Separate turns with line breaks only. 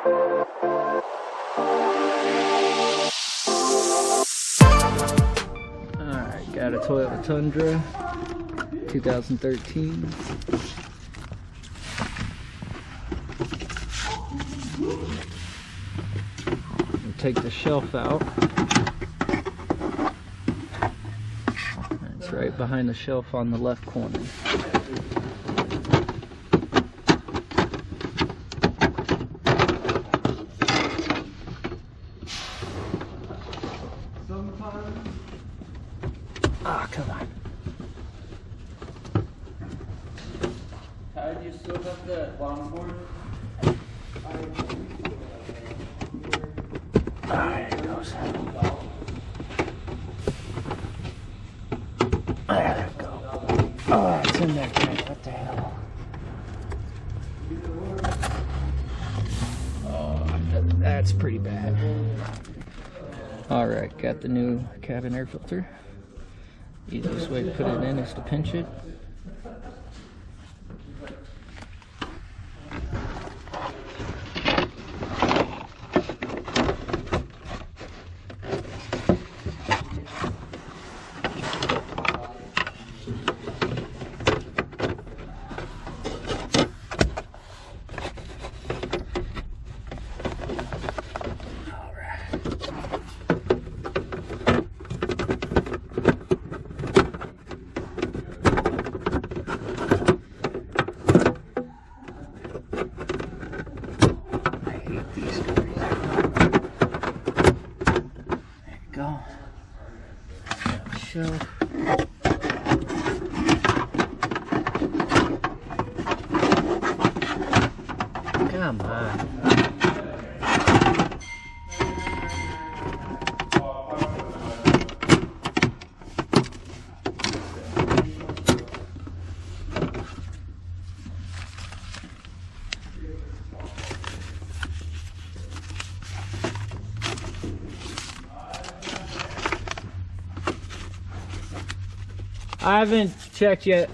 Alright, got a Toyota Tundra 2013. We'll take the shelf out. It's right behind the shelf on the left corner. Ah, come on.
How do you still have that longboard?
There it goes. There we go. Oh, it's in there, Ken. What the hell? Oh, that's pretty bad. Alright, got the new cabin air filter. Easiest way to put it in is to pinch it. Go. Shelf. Come on. I haven't checked yet.